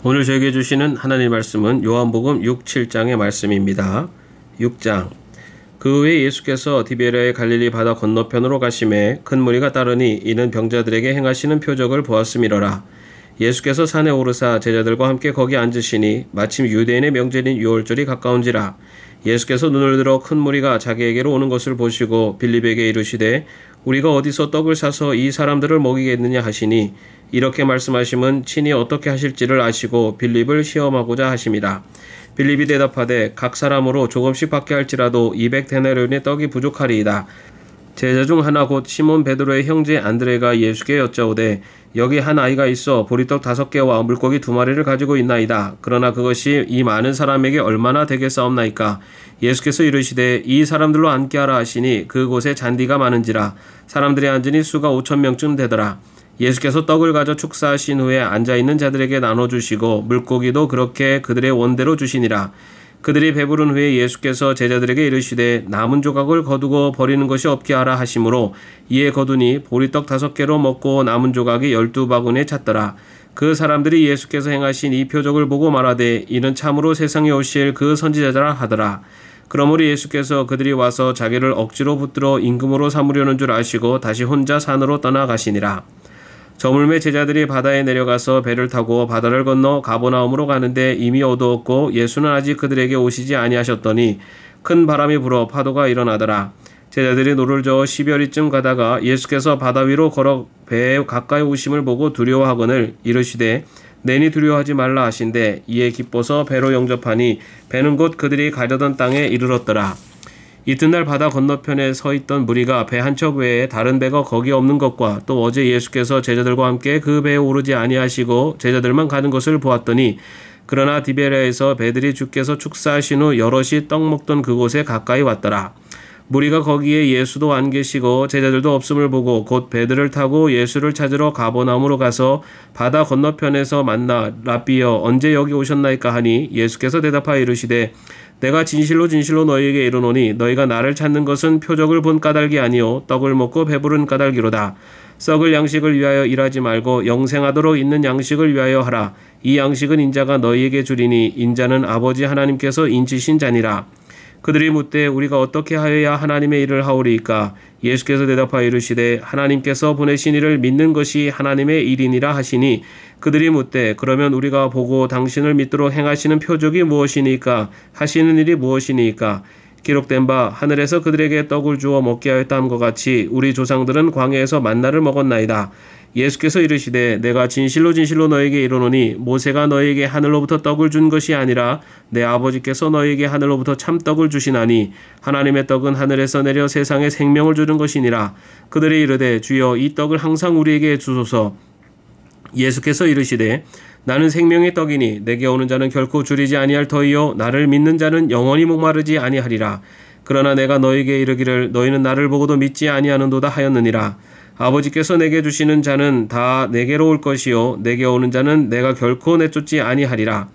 오늘 저에게 주시는 하나님의 말씀은 요한복음 6, 7장의 말씀입니다. 6장. 그 후에 예수께서 디베랴의 갈릴리 바다 건너편으로 가심에 큰 무리가 따르니 이는 병자들에게 행하시는 표적을 보았음이러라. 예수께서 산에 오르사 제자들과 함께 거기 앉으시니 마침 유대인의 명절인 유월절이 가까운지라. 예수께서 눈을 들어 큰 무리가 자기에게로 오는 것을 보시고 빌립에게 이르시되 우리가 어디서 떡을 사서 이 사람들을 먹이겠느냐 하시니 이렇게 말씀하심은 친히 어떻게 하실지를 아시고 빌립을 시험하고자 하심이라. 빌립이 대답하되 각 사람으로 조금씩 받게 할지라도 200데나리온의 떡이 부족하리이다. 제자 중 하나 곧 시몬 베드로의 형제 안드레가 예수께 여짜오되 여기 한 아이가 있어 보리떡 5개와 물고기 2마리를 가지고 있나이다. 그러나 그것이 이 많은 사람에게 얼마나 되겠사옵나이까. 예수께서 이르시되 이 사람들로 앉게 하라 하시니 그곳에 잔디가 많은지라. 사람들이 앉으니 수가 5,000명쯤 되더라. 예수께서 떡을 가져 축사하신 후에 앉아있는 자들에게 나눠주시고 물고기도 그렇게 그들의 원대로 주시니라. 그들이 배부른 후에 예수께서 제자들에게 이르시되 남은 조각을 거두고 버리는 것이 없게 하라 하시므로 이에 거두니 보리떡 5개로 먹고 남은 조각이 12바구니에 찼더라. 그 사람들이 예수께서 행하신 이 표적을 보고 말하되 이는 참으로 세상에 오실 그 선지자라 하더라. 그러므로 예수께서 그들이 와서 자기를 억지로 붙들어 임금으로 삼으려는 줄 아시고 다시 혼자 산으로 떠나가시니라. 저물매 제자들이 바다에 내려가서 배를 타고 바다를 건너 가버나움으로 가는데 이미 어두웠고 예수는 아직 그들에게 오시지 아니하셨더니 큰 바람이 불어 파도가 일어나더라. 제자들이 노를 저어 10여리쯤 가다가 예수께서 바다 위로 걸어 배에 가까이 오심을 보고 두려워하거늘 이르시되 내니 두려워하지 말라 하신대 이에 기뻐서 배로 영접하니 배는 곧 그들이 가려던 땅에 이르렀더라. 이튿날 바다 건너편에 서 있던 무리가 배 한 척 외에 다른 배가 거기 없는 것과 또 어제 예수께서 제자들과 함께 그 배에 오르지 아니하시고 제자들만 가는 것을 보았더니 그러나 디베랴에서 배들이 주께서 축사하신 후 여럿이 떡 먹던 그곳에 가까이 왔더라. 무리가 거기에 예수도 안 계시고 제자들도 없음을 보고 곧 배들을 타고 예수를 찾으러 가버나움으로 가서 바다 건너편에서 만나 랍비여 언제 여기 오셨나이까 하니 예수께서 대답하여 이르시되 내가 진실로 진실로 너희에게 이르노니 너희가 나를 찾는 것은 표적을 본 까닭이 아니요 떡을 먹고 배부른 까닭이로다. 썩을 양식을 위하여 일하지 말고 영생하도록 있는 양식을 위하여 하라. 이 양식은 인자가 너희에게 주리니 인자는 아버지 하나님께서 인치신 자니라. 그들이 묻되 우리가 어떻게 하여야 하나님의 일을 하오리이까. 예수께서 대답하여 이르시되 하나님께서 보내신 이를 믿는 것이 하나님의 일이니라 하시니 그들이 묻되 그러면 우리가 보고 당신을 믿도록 행하시는 표적이 무엇이니까 하시는 일이 무엇이니까. 기록된 바 하늘에서 그들에게 떡을 주어 먹게 하였다 함과 같이 우리 조상들은 광야에서 만나를 먹었나이다. 예수께서 이르시되 내가 진실로 진실로 너에게 이르노니 모세가 너에게 하늘로부터 떡을 준 것이 아니라 내 아버지께서 너에게 하늘로부터 참떡을 주시나니 하나님의 떡은 하늘에서 내려 세상에 생명을 주는 것이니라. 그들이 이르되 주여 이 떡을 항상 우리에게 주소서. 예수께서 이르시되 나는 생명의 떡이니 내게 오는 자는 결코 줄이지 아니할 터이요 나를 믿는 자는 영원히 목마르지 아니하리라. 그러나 내가 너에게 이르기를 너희는 나를 보고도 믿지 아니하는도다 하였느니라. 아버지께서 내게 주시는 자는 다 내게로 올 것이요 내게 오는 자는 내가 결코 내쫓지 아니하리라.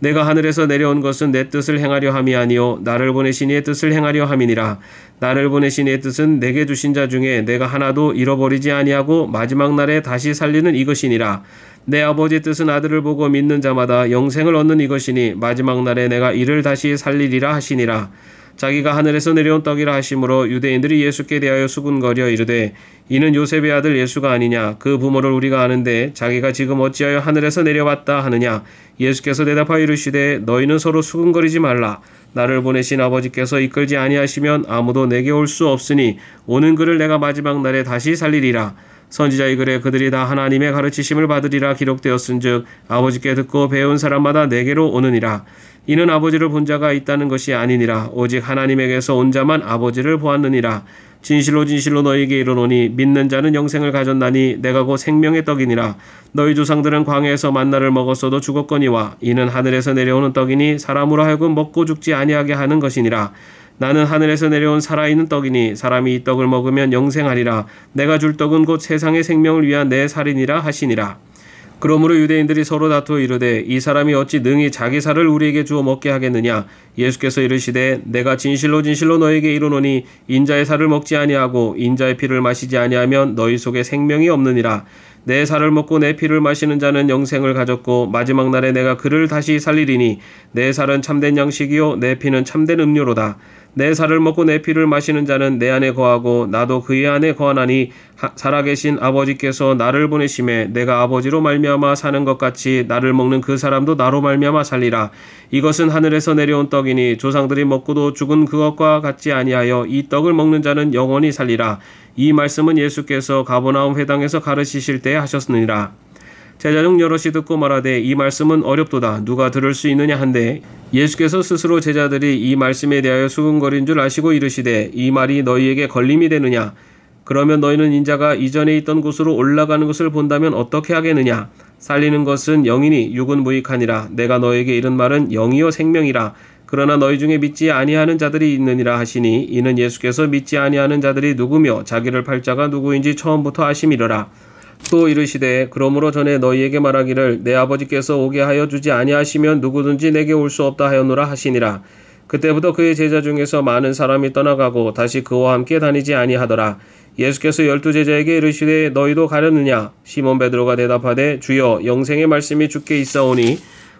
내가 하늘에서 내려온 것은 내 뜻을 행하려 함이 아니요 나를 보내신 이의 뜻을 행하려 함이니라. 나를 보내신 이의 뜻은 내게 주신 자 중에 내가 하나도 잃어버리지 아니하고 마지막 날에 다시 살리는 이것이니라. 내 아버지의 뜻은 아들을 보고 믿는 자마다 영생을 얻는 이것이니 마지막 날에 내가 이를 다시 살리리라 하시니라. 자기가 하늘에서 내려온 떡이라 하심으로 유대인들이 예수께 대하여 수군거려 이르되 이는 요셉의 아들 예수가 아니냐. 그 부모를 우리가 아는데 자기가 지금 어찌하여 하늘에서 내려왔다 하느냐. 예수께서 대답하여 이르시되 너희는 서로 수군거리지 말라. 나를 보내신 아버지께서 이끌지 아니하시면 아무도 내게 올 수 없으니 오는 그를 내가 마지막 날에 다시 살리리라. 선지자의 글에 그들이 다 하나님의 가르치심을 받으리라 기록되었은즉 아버지께 듣고 배운 사람마다 내게로 오느니라. 이는 아버지를 본 자가 있다는 것이 아니니라. 오직 하나님에게서 온 자만 아버지를 보았느니라. 진실로 진실로 너희에게 이르노니 믿는 자는 영생을 가졌나니 내가 곧 생명의 떡이니라. 너희 조상들은 광야에서 만나를 먹었어도 죽었거니와 이는 하늘에서 내려오는 떡이니 사람으로 하여금 먹고 죽지 아니하게 하는 것이니라. 나는 하늘에서 내려온 살아있는 떡이니 사람이 이 떡을 먹으면 영생하리라. 내가 줄 떡은 곧 세상의 생명을 위한 내 살이니라 하시니라. 그러므로 유대인들이 서로 다투어 이르되 이 사람이 어찌 능히 자기 살을 우리에게 주어 먹게 하겠느냐. 예수께서 이르시되 내가 진실로 진실로 너에게 이르노니 인자의 살을 먹지 아니하고 인자의 피를 마시지 아니하면 너희 속에 생명이 없느니라. 내 살을 먹고 내 피를 마시는 자는 영생을 가졌고 마지막 날에 내가 그를 다시 살리리니 내 살은 참된 양식이요 내 피는 참된 음료로다. 내 살을 먹고 내 피를 마시는 자는 내 안에 거하고 나도 그의 안에 거하나니 살아계신 아버지께서 나를 보내심에 내가 아버지로 말미암아 사는 것 같이 나를 먹는 그 사람도 나로 말미암아 살리라. 이것은 하늘에서 내려온 떡이니 조상들이 먹고도 죽은 그것과 같지 아니하여 이 떡을 먹는 자는 영원히 살리라. 이 말씀은 예수께서 가버나움 회당에서 가르치실 때에 하셨느니라. 제자 중 여럿이 듣고 말하되 이 말씀은 어렵도다. 누가 들을 수 있느냐 한데 예수께서 스스로 제자들이 이 말씀에 대하여 수군거린 줄 아시고 이르시되 이 말이 너희에게 걸림이 되느냐. 그러면 너희는 인자가 이전에 있던 곳으로 올라가는 것을 본다면 어떻게 하겠느냐. 살리는 것은 영이니 육은 무익하니라. 내가 너에게 이른 말은 영이요 생명이라. 그러나 너희 중에 믿지 아니하는 자들이 있느니라 하시니 이는 예수께서 믿지 아니하는 자들이 누구며 자기를 팔 자가 누구인지 처음부터 아심이러라. 또 이르시되 그러므로 전에 너희에게 말하기를 내 아버지께서 오게 하여 주지 아니하시면 누구든지 내게 올 수 없다 하였노라 하시니라. 그때부터 그의 제자 중에서 많은 사람이 떠나가고 다시 그와 함께 다니지 아니하더라. 예수께서 12 제자에게 이르시되 너희도 가려느냐. 시몬 베드로가 대답하되 주여 영생의 말씀이 주께 있사오니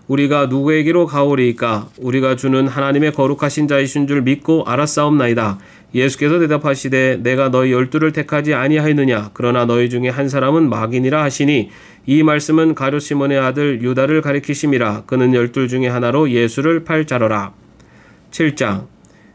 우리가 누구에게로 가오리이까. 우리가 주는 하나님의 거룩하신 자이신 줄 믿고 알았사옵나이다. 예수께서 대답하시되 내가 너희 12를 택하지 아니하였느냐. 그러나 너희 중에 한 사람은 마귀니라 하시니 이 말씀은 가룟 시몬의 아들 유다를 가리키심이라. 그는 12 중에 하나로 예수를 팔 자로라. 7장.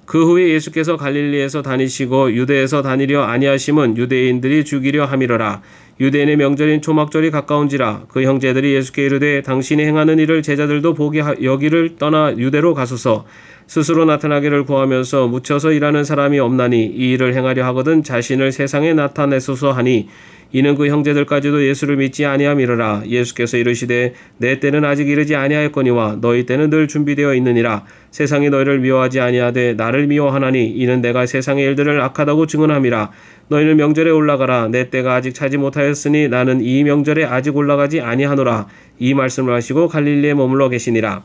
그 후에 예수께서 갈릴리에서 다니시고 유대에서 다니려 아니하심은 유대인들이 죽이려 함이러라. 유대인의 명절인 초막절이 가까운지라. 그 형제들이 예수께 이르되 당신이 행하는 일을 제자들도 보게 여기를 떠나 유대로 가소서. 스스로 나타나기를 구하면서 묻혀서 일하는 사람이 없나니 이 일을 행하려 하거든 자신을 세상에 나타내소서 하니 이는 그 형제들까지도 예수를 믿지 아니함이러라. 예수께서 이르시되 내 때는 아직 이르지 아니하였거니와 너희 때는 늘 준비되어 있느니라. 세상이 너희를 미워하지 아니하되 나를 미워하나니 이는 내가 세상의 일들을 악하다고 증언함이라. 너희는 명절에 올라가라. 내 때가 아직 차지 못하였으니 나는 이 명절에 아직 올라가지 아니하노라. 이 말씀을 하시고 갈릴리에 머물러 계시니라.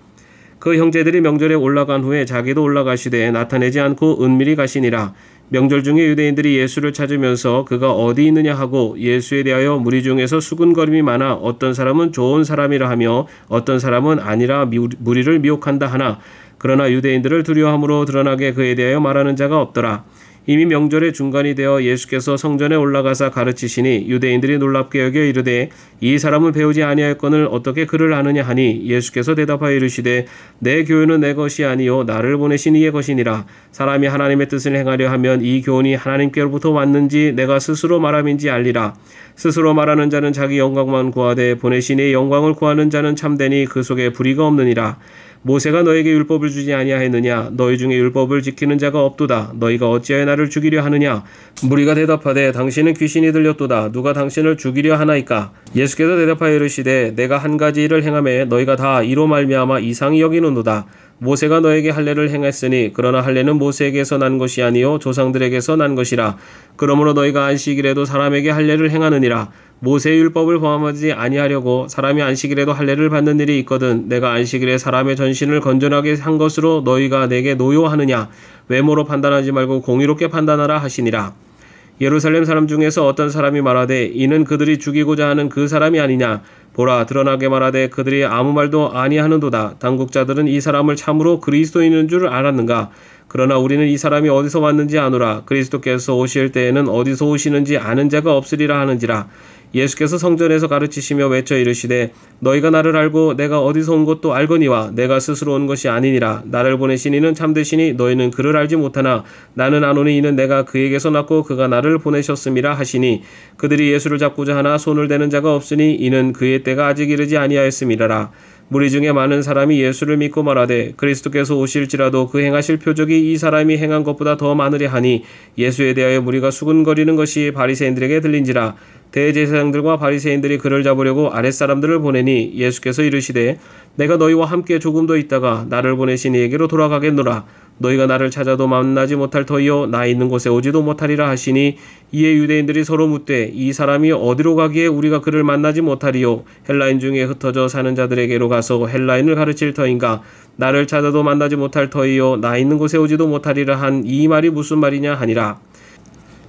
그 형제들이 명절에 올라간 후에 자기도 올라가시되 나타내지 않고 은밀히 가시니라. 명절 중에 유대인들이 예수를 찾으면서 그가 어디 있느냐 하고 예수에 대하여 무리 중에서 수군거림이 많아 어떤 사람은 좋은 사람이라 하며 어떤 사람은 아니라 무리를 미혹한다 하나 그러나 유대인들을 두려워함으로 드러나게 그에 대하여 말하는 자가 없더라. 이미 명절의 중간이 되어 예수께서 성전에 올라가사 가르치시니 유대인들이 놀랍게 여겨 이르되 이 사람은 배우지 아니하였거늘 어떻게 그를 아느냐 하니 예수께서 대답하여 이르시되 내 교훈은 내 것이 아니요 나를 보내신 이의 것이니라. 사람이 하나님의 뜻을 행하려 하면 이 교훈이 하나님께로부터 왔는지 내가 스스로 말함인지 알리라. 스스로 말하는 자는 자기 영광만 구하되 보내신 이의 영광을 구하는 자는 참되니 그 속에 불의가 없느니라. 모세가 너에게 율법을 주지 아니하였느냐. 너희 중에 율법을 지키는 자가 없도다. 너희가 어찌하여 나를 죽이려 하느냐. 무리가 대답하되 당신은 귀신이 들렸도다. 누가 당신을 죽이려 하나이까. 예수께서 대답하여 이르시되 내가 한 가지 일을 행하매 너희가 다 이로 말미암아 이상히 여기는도다. 모세가 너에게 할례를 행했으니 그러나 할례는 모세에게서 난 것이 아니요 조상들에게서 난 것이라. 그러므로 너희가 안식일에도 사람에게 할례를 행하느니라. 모세의 율법을 범하지 아니하려고 사람이 안식일에도 할례를 받는 일이 있거든 내가 안식일에 사람의 전신을 건전하게 한 것으로 너희가 내게 노여하느냐. 외모로 판단하지 말고 공의롭게 판단하라 하시니라. 예루살렘 사람 중에서 어떤 사람이 말하되 이는 그들이 죽이고자 하는 그 사람이 아니냐. 보라 드러나게 말하되 그들이 아무 말도 아니하는도다. 당국자들은 이 사람을 참으로 그리스도인인 줄 알았는가. 그러나 우리는 이 사람이 어디서 왔는지 아노라. 그리스도께서 오실 때에는 어디서 오시는지 아는 자가 없으리라 하는지라. 예수께서 성전에서 가르치시며 외쳐 이르시되 너희가 나를 알고 내가 어디서 온 것도 알거니와 내가 스스로 온 것이 아니니라. 나를 보내신 이는 참되시니 너희는 그를 알지 못하나 나는 아노니 이는 내가 그에게서 났고 그가 나를 보내셨음이라 하시니 그들이 예수를 잡고자 하나 손을 대는 자가 없으니 이는 그의 때가 아직 이르지 아니하였음이라라. 무리 중에 많은 사람이 예수를 믿고 말하되 그리스도께서 오실지라도 그 행하실 표적이 이 사람이 행한 것보다 더 많으려 하니 예수에 대하여 무리가 수군거리는 것이 바리새인들에게 들린지라. 대제사장들과 바리새인들이 그를 잡으려고 아랫사람들을 보내니 예수께서 이르시되 내가 너희와 함께 조금 더 있다가 나를 보내신 이에게로 돌아가겠노라. 너희가 나를 찾아도 만나지 못할 터이요 나 있는 곳에 오지도 못하리라 하시니 이에 유대인들이 서로 묻되 이 사람이 어디로 가기에 우리가 그를 만나지 못하리요. 헬라인 중에 흩어져 사는 자들에게로 가서 헬라인을 가르칠 터인가. 나를 찾아도 만나지 못할 터이요 나 있는 곳에 오지도 못하리라 한 이 말이 무슨 말이냐 하니라.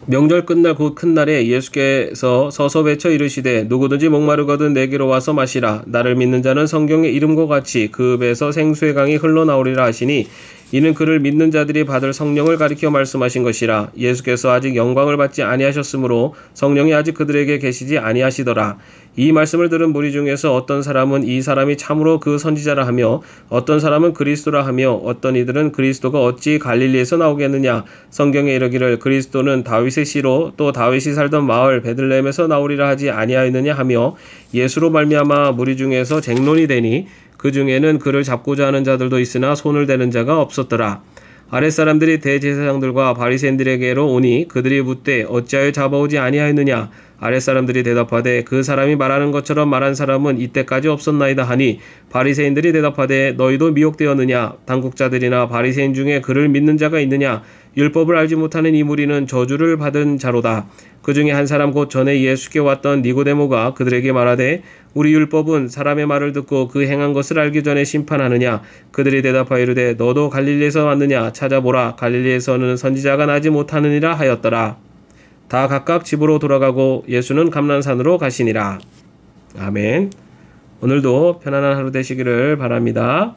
명절 끝날 곧 큰 날에 예수께서 서서 외쳐 이르시되 누구든지 목마르거든 내게로 와서 마시라. 나를 믿는 자는 성경의 이름과 같이 그 배에서 생수의 강이 흘러나오리라 하시니 이는 그를 믿는 자들이 받을 성령을 가리켜 말씀하신 것이라. 예수께서 아직 영광을 받지 아니하셨으므로 성령이 아직 그들에게 계시지 아니하시더라. 이 말씀을 들은 무리 중에서 어떤 사람은 이 사람이 참으로 그 선지자라 하며 어떤 사람은 그리스도라 하며 어떤 이들은 그리스도가 어찌 갈릴리에서 나오겠느냐. 성경에 이르기를 그리스도는 다윗의 씨로 또 다윗이 살던 마을 베들레헴에서 나오리라 하지 아니하였느냐 하며 예수로 말미암아 무리 중에서 쟁론이 되니 그 중에는 그를 잡고자 하는 자들도 있으나 손을 대는 자가 없었더라. 아랫사람들이 대제사장들과 바리새인들에게로 오니 그들이 묻되 어찌하여 잡아오지 아니하였느냐. 아랫사람들이 대답하되 그 사람이 말하는 것처럼 말한 사람은 이때까지 없었나이다 하니 바리새인들이 대답하되 너희도 미혹되었느냐. 당국자들이나 바리새인 중에 그를 믿는 자가 있느냐. 율법을 알지 못하는 이 무리는 저주를 받은 자로다. 그 중에 한 사람 곧 전에 예수께 왔던 니고데모가 그들에게 말하되 우리 율법은 사람의 말을 듣고 그 행한 것을 알기 전에 심판하느냐. 그들이 대답하여 이르되 너도 갈릴리에서 왔느냐. 찾아보라. 갈릴리에서는 선지자가 나지 못하느니라 하였더라. 다 각각 집으로 돌아가고 예수는 감난산으로 가시니라. 아멘. 오늘도 편안한 하루 되시기를 바랍니다.